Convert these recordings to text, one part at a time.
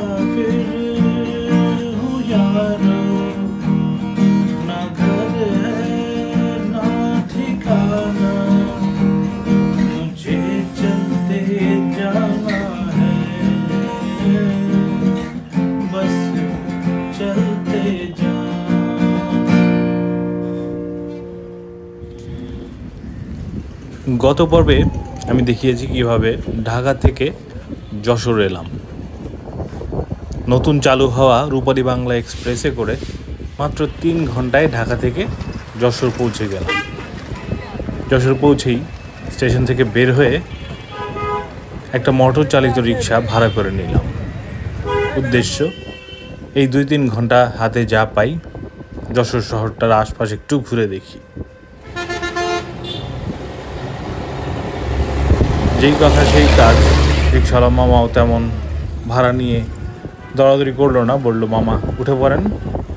मुसाफिर हूँ यारो, ना घर है ना ठिकाना, मुझे चलते जाना है, बस चलते जाना। গত পর্বে আমি দেখিয়েছি কিভাবে ঢাকা থেকে যশোর এলাম। নতুন চালু হওয়া রূপালী বাংলা এক্সপ্রেসে করে মাত্র 3 ঘন্টায় ঢাকা থেকে যশোর পৌঁছে গেলাম। যশোর পৌঁছেই স্টেশন থেকে বের হয়ে একটা মোটর চালিত রিক্সা ভাড়া করে নিলাম। উদ্দেশ্য এই 2-3 ঘন্টা হাতে যা পাই যশোর শহরটার আশপাশ একটু ঘুরে দেখি। যেই কথা সেই কাজ, রিক্সাওয়ালা মামাও তেমন ভাড়া নিয়ে দরাদরি করলো না, বললো মামা উঠে পড়েন,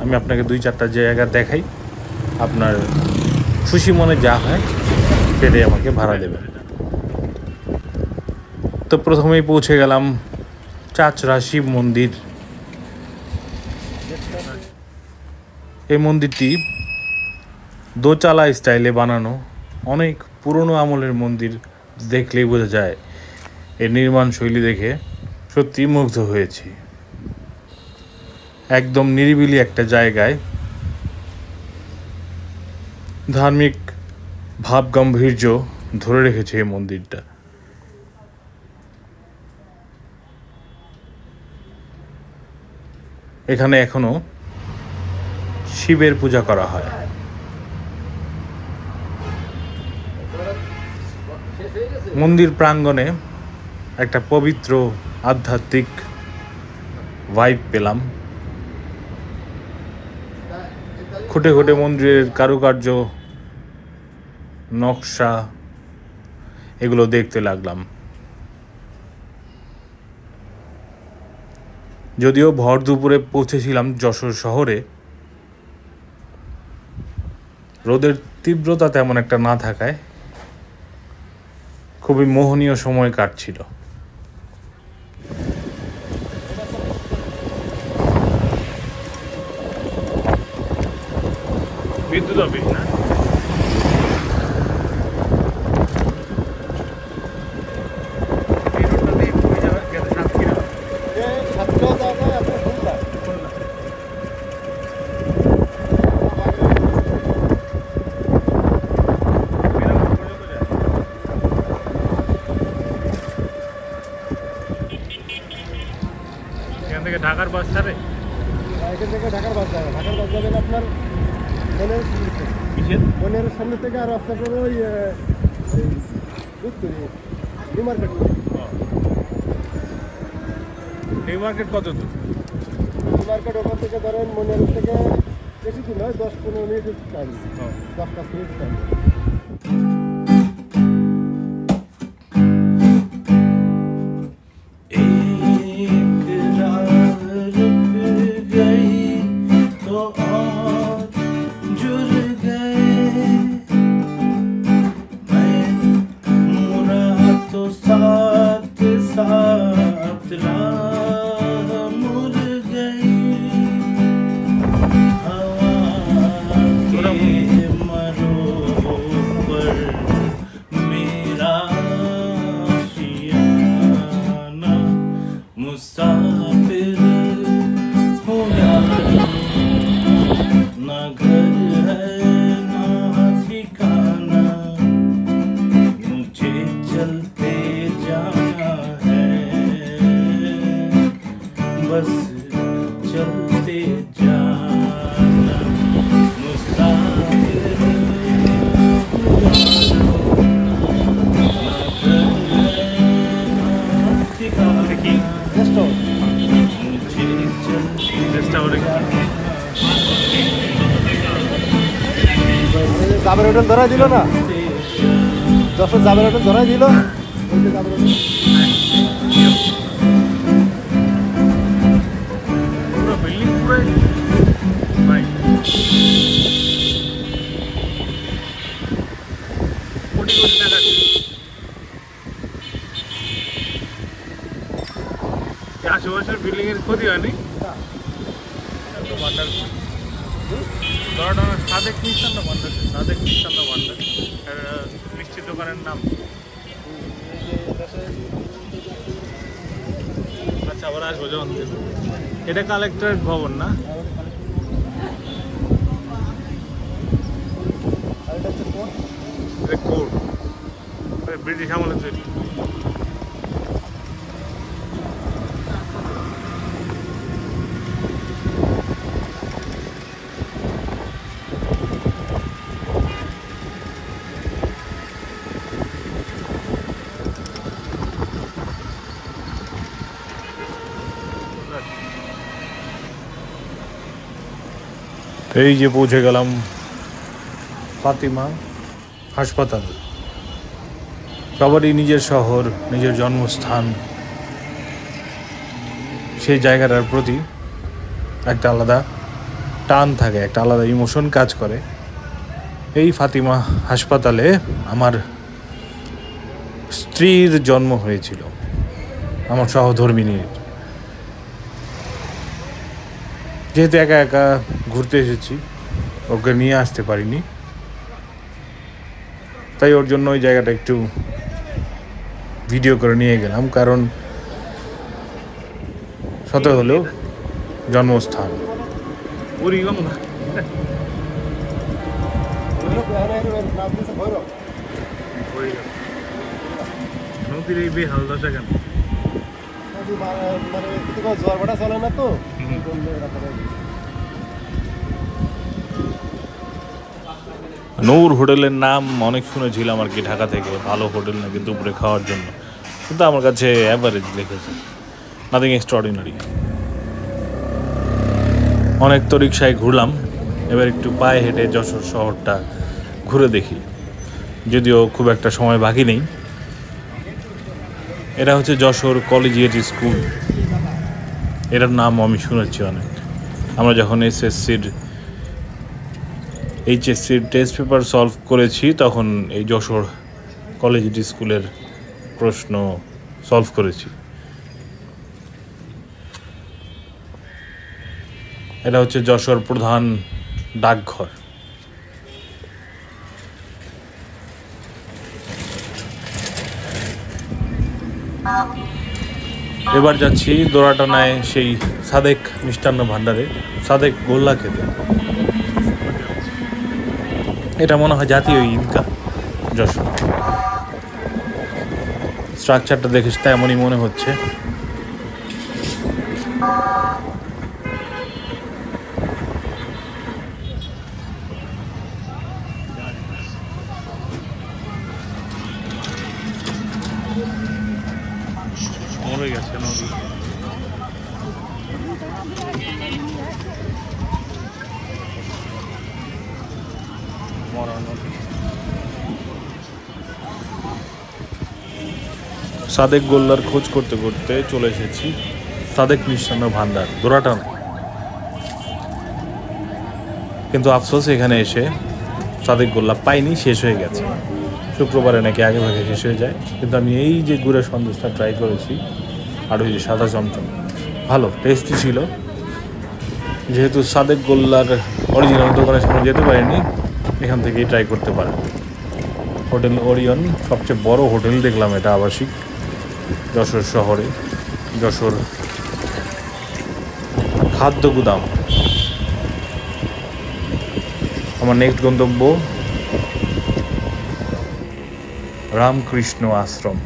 আমি আপনাকে 2-4টা জায়গা দেখাই, আপনার খুশি মনে যা হয় সেটাই আমাকে ভাড়া দেবেন। তো প্রথমেই পৌঁছে গেলাম চাচরা শিব মন্দির। এই মন্দিরটি দোচালা স্টাইলে বানানো, অনেক পুরনো আমলের মন্দির, দেখলেই বোঝা যায় এর নির্মাণ শৈলী দেখে সত্যি মুগ্ধ হয়েছি। একদম নিরিবিলি একটা জায়গায় ধার্মিক ভাব গাম্ভীর্য ধরে রেখেছে এই মন্দিরটা। এখানে এখনো শিবের পূজা করা হয়। মন্দির প্রাঙ্গণে একটা পবিত্র আধ্যাত্মিক ভাইব পেলাম। খুঁটে খুঁটে মন্দিরের কারুকার্য, নকশা এগুলো দেখতে লাগলাম। যদিও ভর দুপুরে পৌঁছেছিলাম যশোর শহরে, রোদের তীব্রতা তেমন একটা না থাকায় খুবই মোহনীয় সময় কাটছিল। বিদ্যুৎ অফিস না? ঢাকার বাস ছাড়ে? এখান থেকে ঢাকার বাস যাবে। ঢাকার বাস যাবেন আপনার বনের সামনে থেকে, আর রাস্তা করে ওই নিউ মার্কেট। নিউ মার্কেট কত দূর? নিউ মার্কেট ওখান থেকে ধরেন মনের থেকে বেশি দূর নয়, 10-15 মিনিট টাইম, 10-5 মিনিট টাইম। मुसाफिर हो यारो, ना घर है ना ठिकाना, मुझे चलते जाना है, बस चलते जाना। मुसाफिर हो यारो, ना घर है ना ठिकाना, জাবের হোটেল ধরাই দিল না? যশোর জাবের হোটেল ধরাই দিল। পুরো বিল্ডিং পুরো ভাই কোটি কোটি টাকা। আশেপাশের বিল্ডিং এর ক্ষতি হয়নি? ভান্ডার সাদেক মিষ্টান্ন ভান্ডার, সাদেক মিষ্টান্ন ভান্ডার মিষ্টির দোকানের নাম। আচ্ছা, আবার আসবো যখন। এটা কালেক্টরেট ভবন না? কোর্ট, ব্রিটিশ আমলে তৈরি। এই যে পৌঁছে গেলাম ফাতিমা হাসপাতাল। সবারই নিজের শহর, নিজের জন্মস্থান, সেই জায়গাটার প্রতি একটা আলাদা টান থাকে, একটা আলাদা ইমোশন কাজ করে। এই ফাতিমা হাসপাতালে আমার স্ত্রীর জন্ম হয়েছিল, আমার সহধর্মিনীর। যেহেতু একা একা ঘুরতে এসেছি, ওকে নিয়ে আসতে পারিনি, তাই ওর জন্য ওই জায়গাটা একটু ভিডিও করে নিয়ে গেলাম, কারণ শত হলেও জন্মস্থান। নদীর এই বেহাল দশা কেন? জ্বর ভাটা চলে না তো। নূর হোটেলের নাম অনেক শুনেছিলাম আর কি, ঢাকা থেকে ভালো হোটেল নাকি দুপুরে খাওয়ার জন্য, কিন্তু আমার কাছে অ্যাভারেজ লেগেছে, নাথিং এক্সট্রাঅর্ডিনারি। অনেক তো রিক্সায় ঘুরলাম, এবার একটু পায়ে হেঁটে যশোর শহরটা ঘুরে দেখি, যদিও খুব একটা সময় বাকি নেই। এটা হচ্ছে যশোর কলেজিয়েট স্কুল, এটার নাম আমি শুনেছি অনেক। আমরা যখন এইচএসসির টেস্ট পেপার সলভ করেছি তখন এই যশোর কলেজিয়েট স্কুলের প্রশ্ন সলভ করেছি। এটা হচ্ছে যশোর প্রধান ডাকঘর। এবার যাচ্ছি দোরাটানায় সেই সাদেক মিষ্টান্ন ভান্ডারে, সাদেক গোল্লা খেতে। এটা মনে হয় জাতীয় ঈদগাহ যশোর। স্ট্রাকচারটা দেখে তেমনই মনে হচ্ছে। মরে গেছে নদী। সাদেক গোল্লার খোঁজ করতে করতে চলে এসেছি সাদেক মিষ্টান্ন ভান্ডার দোরাটানা। কিন্তু আফসোস, এখানে এসে সাদেক গোল্লা পাইনি, শেষ হয়ে গেছে। শুক্রবারে নাকি আগে ভাগে শেষ হয়ে যায়। কিন্তু আমি এই যে গুড়ের সন্দেশটা ট্রাই করেছি, আর ওই যে সাদা চমচম, ভালো টেস্টি ছিল। যেহেতু সাদেক গোল্লার অরিজিনাল দোকানের সামনে যেতে পারিনি, এখান থেকেই ট্রাই করতে পারেন। হোটেল ওরিয়ন সবচেয়ে বড় হোটেল দেখলাম, এটা আবাসিক যশোর শহরে। যশোর খাদ্য গুদাম। আমার নেক্সট গন্তব্য রামকৃষ্ণ আশ্রম।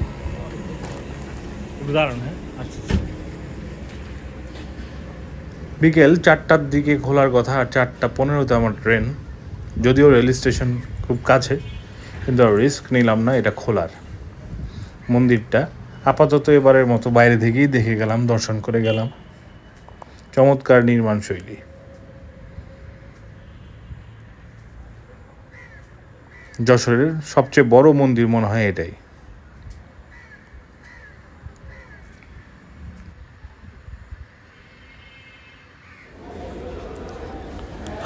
বিকেল 4টার দিকে খোলার কথা, আর 4:15-তে আমার ট্রেন। যদিও রেল স্টেশন খুব কাছে, কিন্তু আর রিস্ক নিলাম না এটা খোলার। মন্দিরটা আপাতত এবারের মতো বাইরে থেকেই দেখে গেলাম, দর্শন করে গেলাম। চমৎকার নির্মাণ শৈলী। যশোরের সবচেয়ে বড় মন্দির মনে হয় এটাই।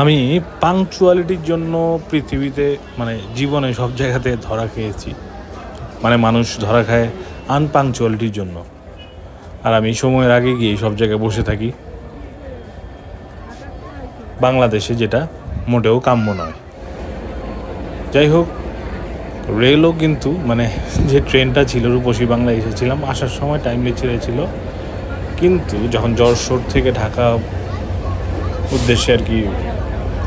আমি পাংচুয়ালিটির জন্য পৃথিবীতে জীবনে সব জায়গাতে ধরা খেয়েছি। মানুষ ধরা খায় আনপাংচুয়ালিটির জন্য। আর আমি সময়ের আগে গিয়ে সব জায়গায় বসে থাকি, বাংলাদেশে যেটা মোটেও কাম্য নয়। যাই হোক, রেলও কিন্তু মানে যে ট্রেনটা ছিল রূপসী বাংলা এসেছিলাম, আসার সময় টাইমলি ছেড়েছিল, কিন্তু যখন যশোর থেকে ঢাকা উদ্দেশ্যে আর কি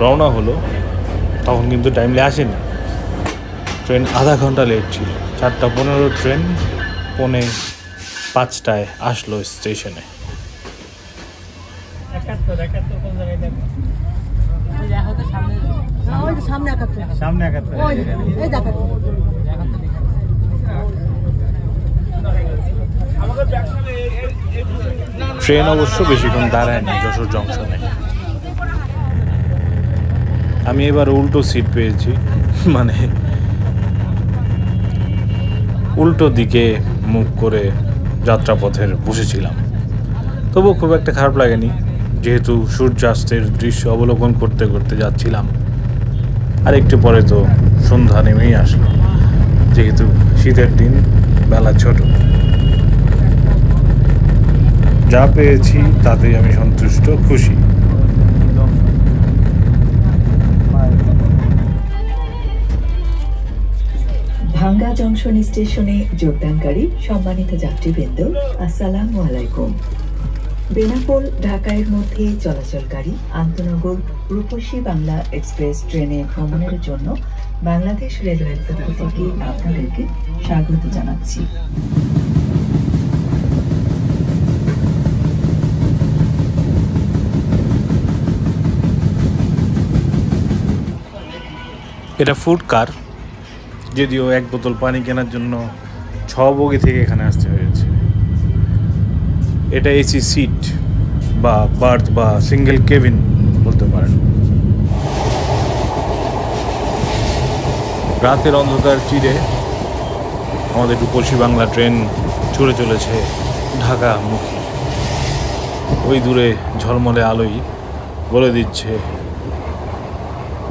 রওনা হলো তখন কিন্তু টাইমলি আসেনি। ট্রেন আধা ঘন্টা লেট ছিল। 4:15 ট্রেন 4:45 আসলো স্টেশনে। ট্রেন অবশ্য বেশিক্ষণ দাঁড়ায়নি যশোর জংশনে। আমি এবার উল্টো সিট পেয়েছি, মানে উল্টো দিকে মুখ করে যাত্রাপথের বসেছিলাম। তবুও খুব একটা খারাপ লাগেনি, যেহেতু সূর্যাস্তের দৃশ্য অবলোকন করতে করতে যাচ্ছিলাম। আর একটু পরে তো সন্ধ্যা নেমেই আসলো, যেহেতু শীতের দিন, বেলা ছোট। যা পেয়েছি তাতেই আমি সন্তুষ্ট, খুশি। ভাঙ্গা জংশন স্টেশনে যোগদানকারী সম্মানিত যাত্রীবৃন্দ, আসসালামু আলাইকুম। বেনাপোল ঢাকার মধ্যে চলাচলকারী আন্তনগর রূপসী বাংলা এক্সপ্রেস ট্রেনে ভ্রমণের জন্য বাংলাদেশ রেলওয়ের পক্ষ থেকে আপনাদেরকে স্বাগত জানাচ্ছি। এটা ফুড কার, যদিও 1 বোতল পানি কেনার জন্য 6 বগি থেকে এখানে আসতে হয়েছে। এটা এসি সিট বা বার্থ বা সিঙ্গেল কেবিন বলতে পারেন। রাতের অন্ধকার চিরে আমাদের রূপসী বাংলা ট্রেন ছুটে চলেছে ঢাকা মুখী। ওই দূরে ঝলমলে আলোই বলে দিচ্ছে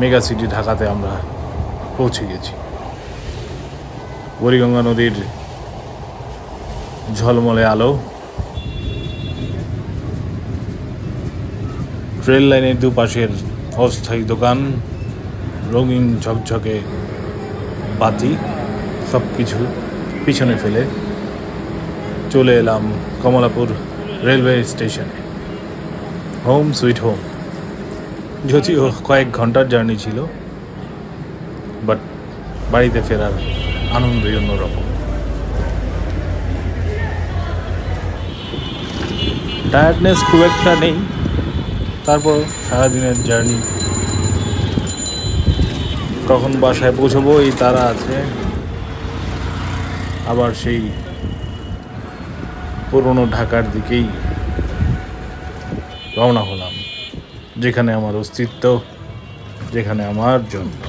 মেগা সিটি ঢাকাতে আমরা পৌঁছে গেছি। বুড়িগঙ্গা নদীর ঝলমলে আলো, রেল লাইনের দুপাশের অস্থায়ী দোকান, রঙিন ঝকঝকে বাতি, সব কিছু পিছনে ফেলে চলে এলাম কমলাপুর রেলওয়ে স্টেশনে। Home sweet home. যদিও কয়েক ঘন্টার জার্নি ছিল, বাট বাড়িতে ফেরার আনন্দই অন্যরকম। টায়ার্ডনেস খুব একটা নেই, তারপর সারাদিনের জার্নি, কখন বাসায় পৌঁছবো এই তারা আছে। আবার সেই পুরনো ঢাকার দিকেই রওনা হলাম, যেখানে আমার অস্তিত্ব, যেখানে আমার জন্ম।